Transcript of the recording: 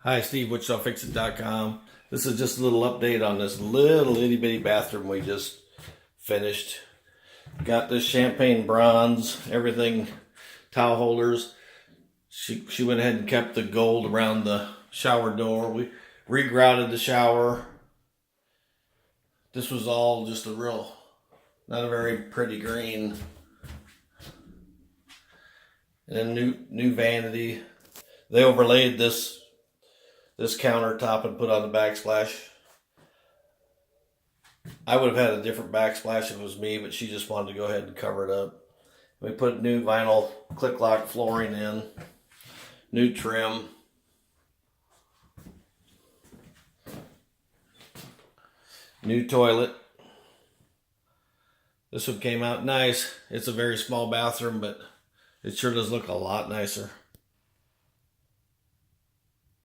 Hi, Steve, WhatShallFixIt.com. This is just a little update on this little itty bitty bathroom we just finished. Got this champagne bronze, everything, towel holders. She went ahead and kept the gold around the shower door. We regrouted the shower. This was all just not a very pretty green. And then new vanity. They overlaid this countertop and put on the backsplash. I would have had a different backsplash if it was me, but she just wanted to go ahead and cover it up. We put new vinyl click lock flooring in, new trim, new toilet. This one came out nice. It's a very small bathroom, but it sure does look a lot nicer.